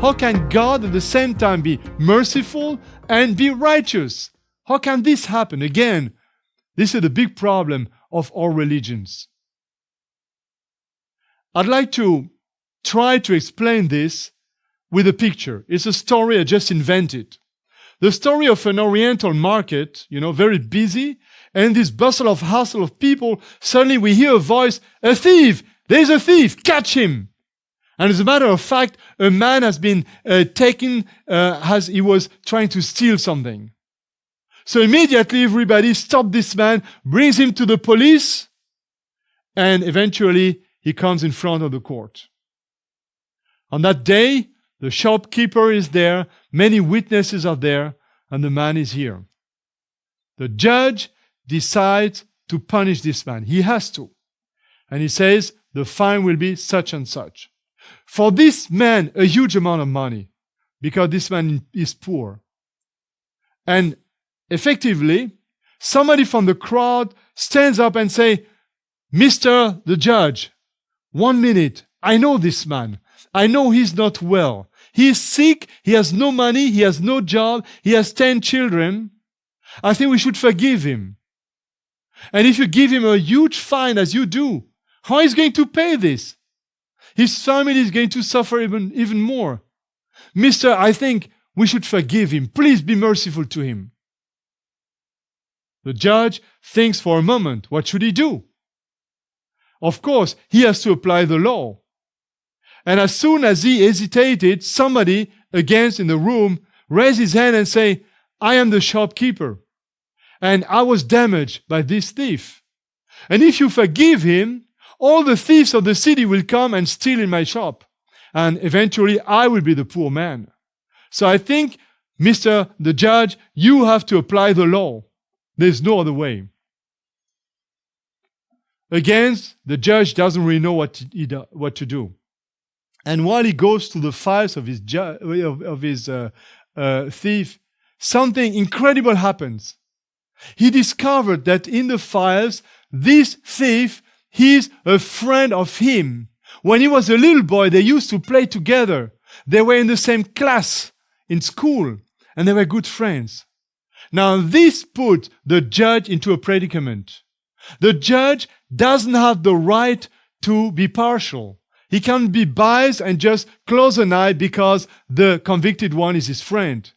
How can God at the same time be merciful and be righteous? How can this happen? Again, this is the big problem of all religions. I'd like to try to explain this with a picture. It's a story I just invented. The story of an Oriental market, very busy, and this bustle of hustle of people, suddenly we hear a voice, "A thief! There's a thief! Catch him!" And as a matter of fact, a man has been taken as he was trying to steal something. So immediately everybody stops this man, brings him to the police, and eventually he comes in front of the court. On that day, the shopkeeper is there, many witnesses are there, and the man is here. The judge decides to punish this man. He has to. And he says the fine will be such and such. For this man, a huge amount of money, because this man is poor. And effectively, somebody from the crowd stands up and says, "Mr. the judge, 1 minute. I know this man. I know he's not well. He is sick. He has no money. He has no job. He has 10 children. I think we should forgive him. And if you give him a huge fine as you do, how is he going to pay this? His family is going to suffer even more. Mister, I think we should forgive him. Please be merciful to him." The judge thinks for a moment, what should he do? Of course, he has to apply the law. And as soon as he hesitated, somebody against in the room raised his hand and say, "I am the shopkeeper, and I was damaged by this thief. And if you forgive him, all the thieves of the city will come and steal in my shop, and eventually I will be the poor man. So I think, Mr. the judge, you have to apply the law. There's no other way." Again, the judge doesn't really know what to do. And while he goes to the files of his thief, something incredible happens. He discovered that in the files, this thief, he's a friend of him. When he was a little boy, they used to play together. They were in the same class in school, and they were good friends. Now, this put the judge into a predicament. The judge doesn't have the right to be partial. He can't be biased and just close an eye because the convicted one is his friend.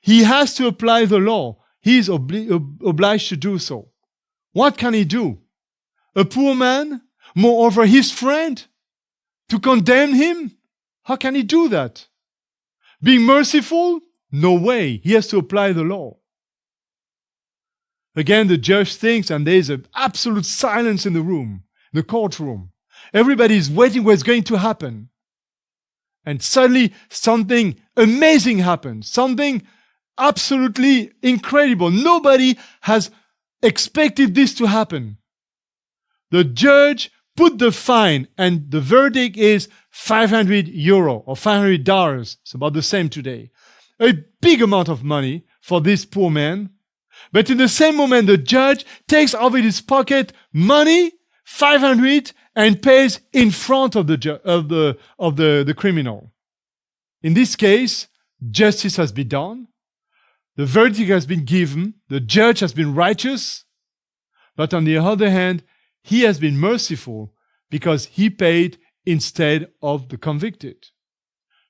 He has to apply the law. He is obliged to do so. What can he do? A poor man, moreover his friend, to condemn him? How can he do that? Being merciful? No way. He has to apply the law. Again, the judge thinks, and there is an absolute silence in the room, the courtroom. Everybody is waiting what's going to happen. And suddenly something amazing happens. Something absolutely incredible. Nobody has expected this to happen. The judge put the fine, and the verdict is €500 or $500. It's about the same today. A big amount of money for this poor man. But in the same moment, the judge takes out of his pocket money, 500, and pays in front of the criminal. In this case, justice has been done. The verdict has been given. The judge has been righteous. But on the other hand, he has been merciful because he paid instead of the convicted.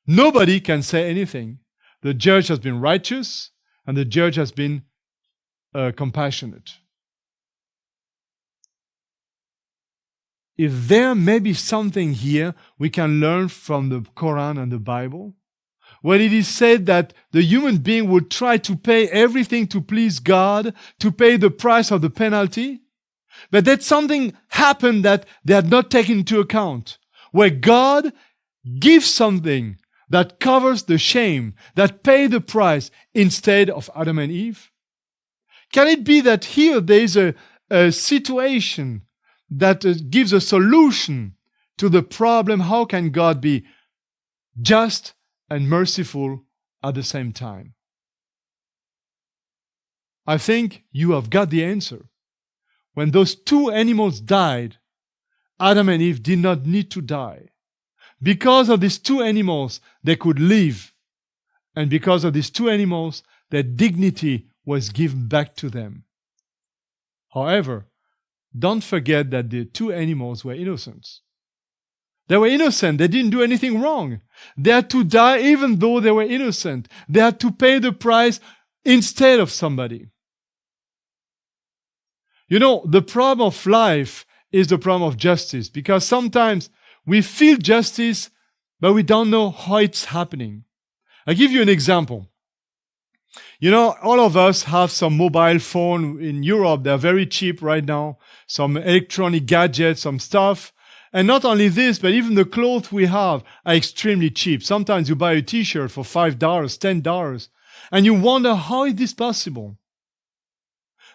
Nobody can say anything. The judge has been righteous and the judge has been compassionate. If there may be something here we can learn from the Quran and the Bible, when it is said that the human being would try to pay everything to please God, to pay the price of the penalty, but that something happened that they had not taken into account, where God gives something that covers the shame, that pays the price instead of Adam and Eve? Can it be that here there is a situation that gives a solution to the problem? How can God be just and merciful at the same time? I think you have got the answer. When those two animals died, Adam and Eve did not need to die. Because of these two animals, they could live. And because of these two animals, their dignity was given back to them. However, don't forget that the two animals were innocent. They were innocent. They didn't do anything wrong. They had to die even though they were innocent. They had to pay the price instead of somebody. You know, the problem of life is the problem of justice, because sometimes we feel justice, but we don't know how it's happening. I'll give you an example. You know, all of us have some mobile phone in Europe. They're very cheap right now. Some electronic gadgets, some stuff. And not only this, but even the clothes we have are extremely cheap. Sometimes you buy a t-shirt for $5, $10, and you wonder, how is this possible?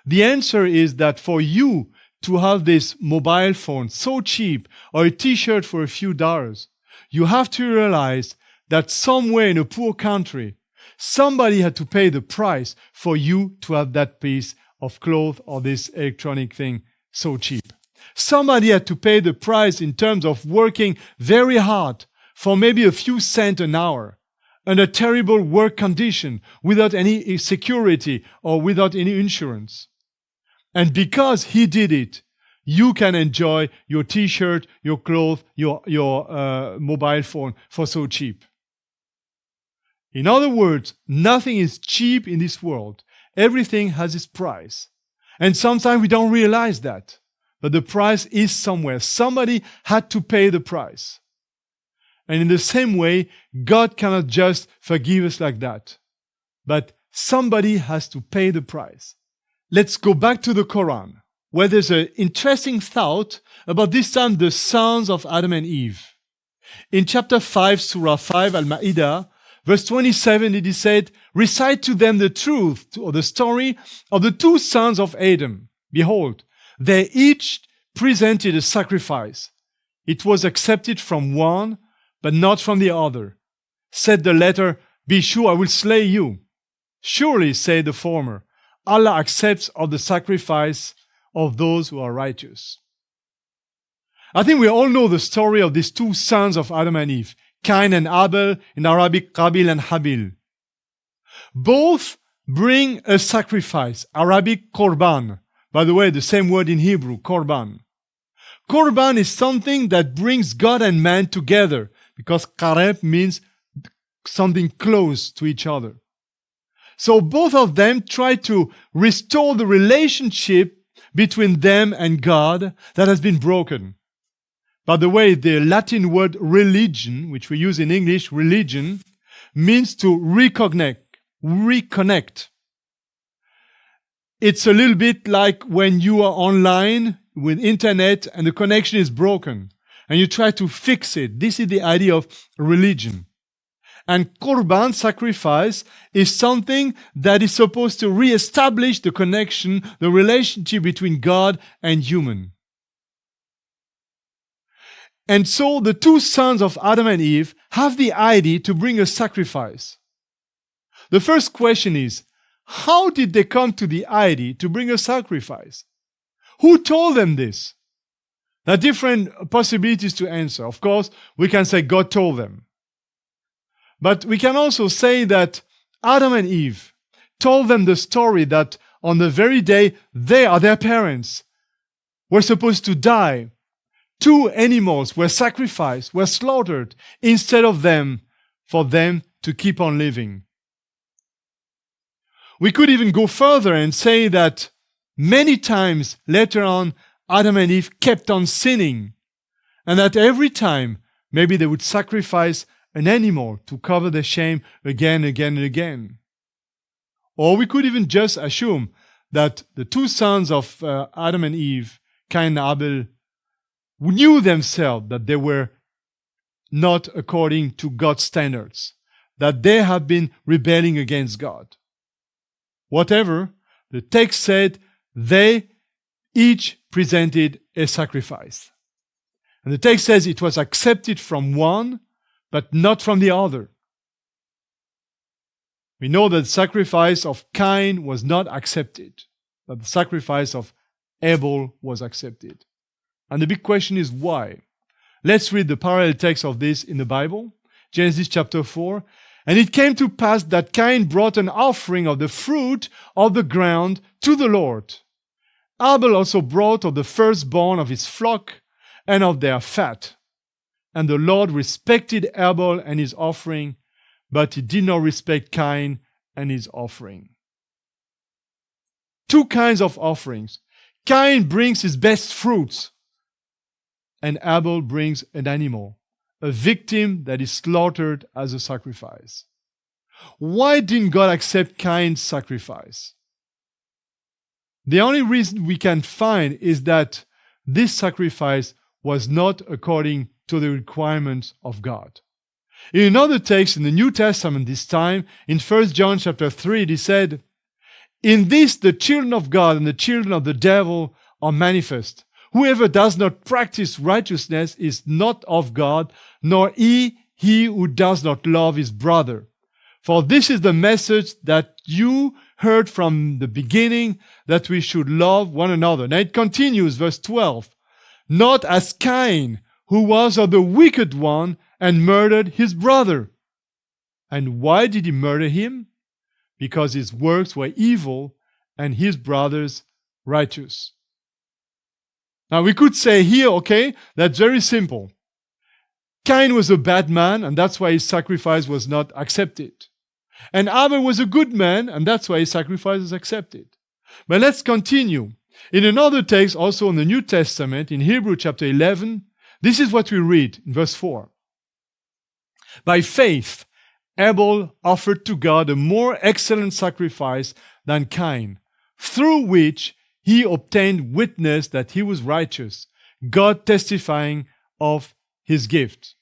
The answer is that for you to have this mobile phone so cheap, or a t-shirt for a few dollars, you have to realize that somewhere in a poor country, somebody had to pay the price for you to have that piece of cloth or this electronic thing so cheap. Somebody had to pay the price in terms of working very hard for maybe a few cents an hour under terrible work condition, without any security or without any insurance. And because he did it, you can enjoy your t-shirt, your clothes, your mobile phone for so cheap. In other words, nothing is cheap in this world. Everything has its price. And sometimes we don't realize that. But the price is somewhere. Somebody had to pay the price. And in the same way, God cannot just forgive us like that. But somebody has to pay the price. Let's go back to the Quran, where there's an interesting thought about this time the sons of Adam and Eve. In chapter 5, Surah 5, Al-Ma'idah, verse 27, it is said, "Recite to them the truth, or the story of the two sons of Adam. Behold, they each presented a sacrifice. It was accepted from one, but not from the other. Said the latter, 'Be sure I will slay you.' Surely, said the former, 'Allah accepts of the sacrifice of those who are righteous.'" I think we all know the story of these two sons of Adam and Eve, Cain and Abel, in Arabic, Qabil and Habil. Both bring a sacrifice, Arabic, korban. By the way, the same word in Hebrew, korban. Korban is something that brings God and man together, because qareb means something close to each other. So both of them try to restore the relationship between them and God that has been broken. By the way, the Latin word religion, which we use in English, religion, means to reconnect. It's a little bit like when you are online with internet and the connection is broken and you try to fix it. This is the idea of religion. And korban, sacrifice, is something that is supposed to reestablish the connection, the relationship between God and human. And so the two sons of Adam and Eve have the idea to bring a sacrifice. The first question is, how did they come to the idea to bring a sacrifice? Who told them this? There are different possibilities to answer. Of course, we can say God told them. But we can also say that Adam and Eve told them the story that on the very day they are their parents were supposed to die. Two animals were sacrificed, were slaughtered, instead of them, for them to keep on living. We could even go further and say that many times later on, Adam and Eve kept on sinning, and that every time, maybe they would sacrifice an animal to cover their shame again, again, and again. Or we could even just assume that the two sons of Adam and Eve, Cain and Abel, knew themselves that they were not according to God's standards, that they had been rebelling against God. Whatever, the text said they each presented a sacrifice. And the text says it was accepted from one, but not from the other. We know that the sacrifice of Cain was not accepted, but the sacrifice of Abel was accepted. And the big question is why? Let's read the parallel text of this in the Bible. Genesis chapter 4. And it came to pass that Cain brought an offering of the fruit of the ground to the Lord. Abel also brought of the firstborn of his flock and of their fat. And the Lord respected Abel and his offering, but he did not respect Cain and his offering. Two kinds of offerings. Cain brings his best fruits, and Abel brings an animal, a victim that is slaughtered as a sacrifice. Why didn't God accept Cain's sacrifice? The only reason we can find is that this sacrifice was not according to the requirements of God. In another text in the New Testament this time, in 1 John chapter 3, it is said, "In this the children of God and the children of the devil are manifest. Whoever does not practice righteousness is not of God, nor he who does not love his brother. For this is the message that you heard from the beginning, that we should love one another." Now it continues, verse 12. "Not as Cain, who was of the wicked one and murdered his brother." And why did he murder him? Because his works were evil and his brothers righteous. Now we could say here, okay, that's very simple. Cain was a bad man, and that's why his sacrifice was not accepted. And Abel was a good man, and that's why his sacrifice was accepted. But let's continue. In another text, also in the New Testament, in Hebrews chapter 11, this is what we read in verse 4. "By faith, Abel offered to God a more excellent sacrifice than Cain, through which he obtained witness that he was righteous, God testifying of his gift."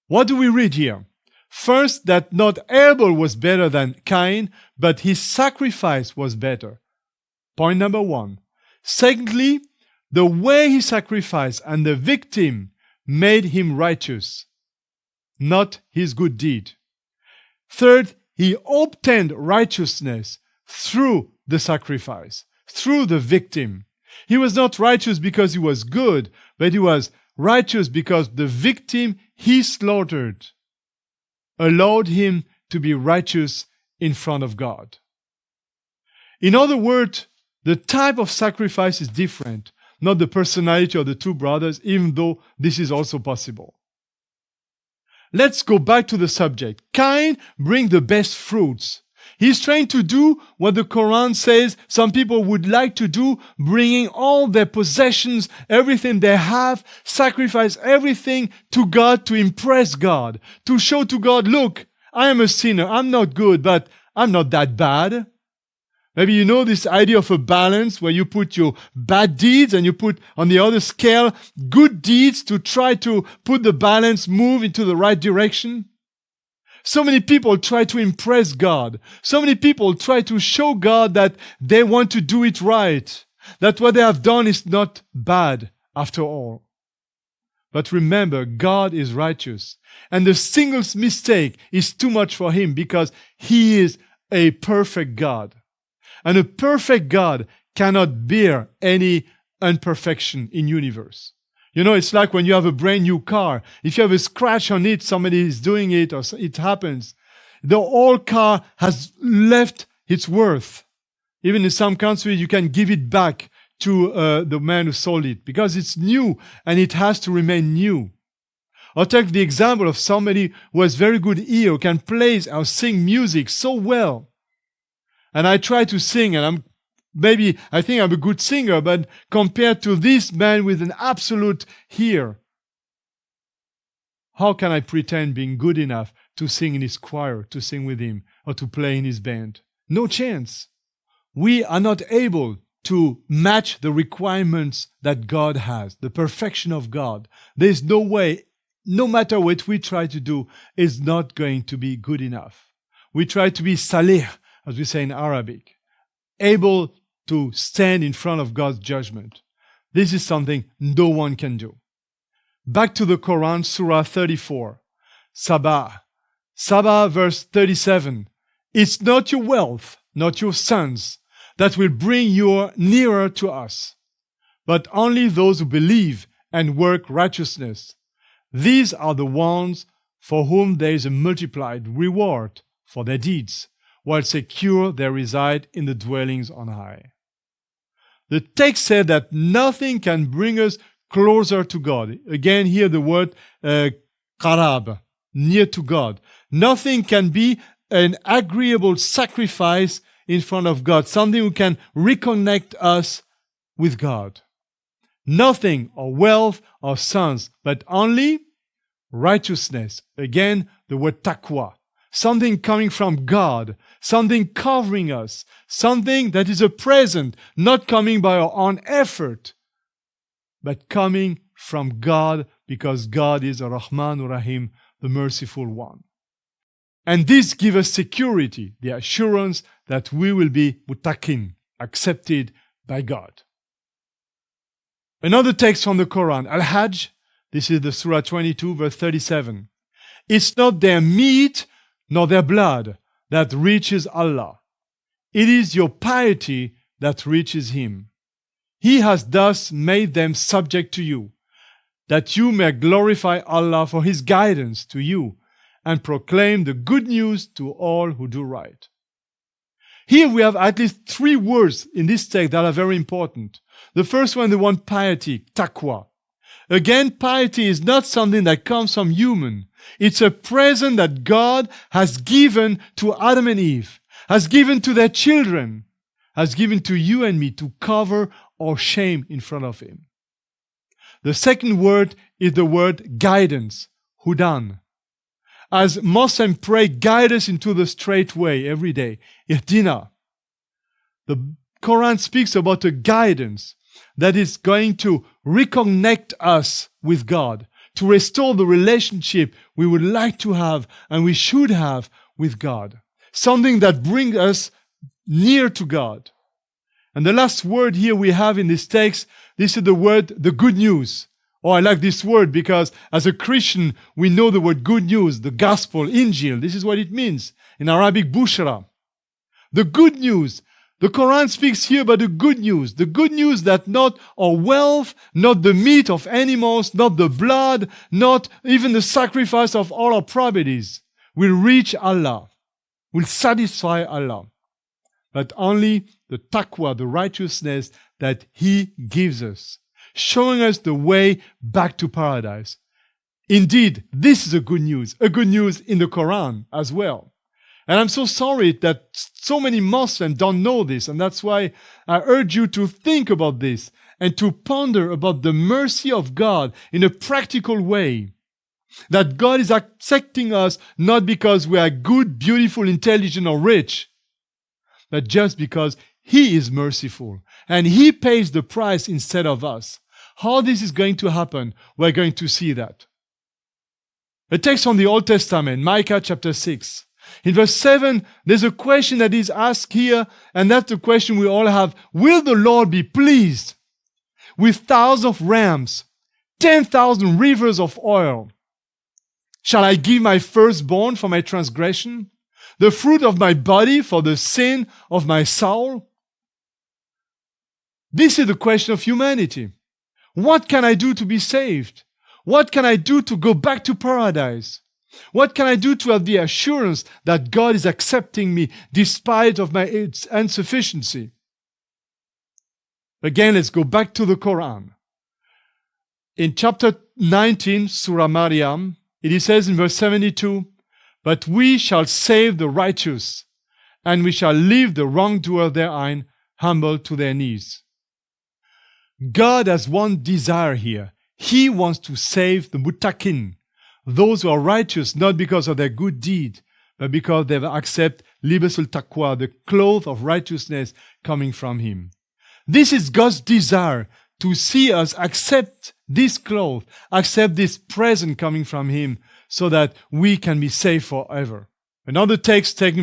What do we read here? First, that not Abel was better than Cain, but his sacrifice was better. Point number one. Secondly, the way he sacrificed and the victim made him righteous, not his good deed. Third, he obtained righteousness through the sacrifice, through the victim. He was not righteous because he was good, but he was righteous because the victim he slaughtered allowed him to be righteous in front of God. In other words, the type of sacrifice is different, not the personality of the two brothers, even though this is also possible. Let's go back to the subject. Cain brings the best fruits. He's trying to do what the Quran says some people would like to do, bringing all their possessions, everything they have, sacrifice everything to God to impress God, to show to God, look, I am a sinner, I'm not good, but I'm not that bad. Maybe you know this idea of a balance where you put your bad deeds and you put on the other scale good deeds to try to put the balance move into the right direction. So many people try to impress God. So many people try to show God that they want to do it right, that what they have done is not bad after all. But remember, God is righteous, and the single mistake is too much for him because he is a perfect God. And a perfect God cannot bear any imperfection in universe. You know, it's like when you have a brand new car. If you have a scratch on it, somebody is doing it or it happens. The old car has left its worth. Even in some countries, you can give it back to the man who sold it because it's new and it has to remain new. Or take the example of somebody who has very good ear, who can play or sing music so well. And I try to sing, and I think I'm a good singer, but compared to this man with an absolute ear, how can I pretend being good enough to sing in his choir, to sing with him, or to play in his band? No chance. We are not able to match the requirements that God has, the perfection of God. There's no way, no matter what we try to do, is not going to be good enough. We try to be salih, as we say in Arabic, able to stand in front of God's judgment. This is something no one can do. Back to the Quran, Surah 34, Sabah. Sabah, verse 37. It's not your wealth, not your sons, that will bring you nearer to us, but only those who believe and work righteousness. These are the ones for whom there is a multiplied reward for their deeds, while secure they reside in the dwellings on high. The text said that nothing can bring us closer to God. Again, here the word qarab, near to God. Nothing can be an agreeable sacrifice in front of God, something who can reconnect us with God. Nothing or wealth or sons, but only righteousness. Again, the word taqwa. Something coming from God, something covering us, something that is a present, not coming by our own effort, but coming from God, because God is Ar-Rahman Ar-Rahim, the merciful one. And this gives us security, the assurance that we will be muttaqin, accepted by God. Another text from the Quran, Al-Hajj, this is the Surah 22, verse 37. It's not their meat nor their blood that reaches Allah. It is your piety that reaches Him. He has thus made them subject to you, that you may glorify Allah for His guidance to you and proclaim the good news to all who do right. Here we have at least 3 words in this text that are very important. The first one, the one piety, taqwa. Again, piety is not something that comes from human. It's a present that God has given to Adam and Eve, has given to their children, has given to you and me to cover our shame in front of Him. The second word is the word guidance, hudan. As Muslims pray, guide us into the straight way every day, ihdina. The Quran speaks about a guidance that is going to reconnect us with God, to restore the relationship we would like to have and we should have with God. Something that brings us near to God. And the last word here we have in this text, this is the word, the good news. Oh, I like this word because as a Christian, we know the word good news, the gospel, Injil. This is what it means. In Arabic, bushra. The good news. The Quran speaks here about the good news that not our wealth, not the meat of animals, not the blood, not even the sacrifice of all our properties will reach Allah, will satisfy Allah, but only the taqwa, the righteousness that He gives us, showing us the way back to paradise. Indeed, this is a good news in the Quran as well. And I'm so sorry that so many Muslims don't know this, and that's why I urge you to think about this and to ponder about the mercy of God in a practical way. That God is accepting us not because we are good, beautiful, intelligent, or rich, but just because He is merciful and He pays the price instead of us. How this is going to happen, we're going to see that. A text from the Old Testament, Micah chapter 6. In verse 7, there's a question that is asked here, and that's the question we all have. Will the Lord be pleased with thousands of rams, 10,000 rivers of oil? Shall I give my firstborn for my transgression, the fruit of my body for the sin of my soul? This is the question of humanity. What can I do to be saved? What can I do to go back to paradise? What can I do to have the assurance that God is accepting me despite of my insufficiency? Again, let's go back to the Quran. In chapter 19, Surah Maryam, it says in verse 72, "But we shall save the righteous, and we shall leave the wrongdoer therein humble to their knees." God has one desire here. He wants to save the muttaqin, those who are righteous, not because of their good deed, but because they accept libasul taqwa, the cloth of righteousness coming from Him. This is God's desire, to see us accept this cloth, accept this present coming from Him, so that we can be saved forever. Another text taken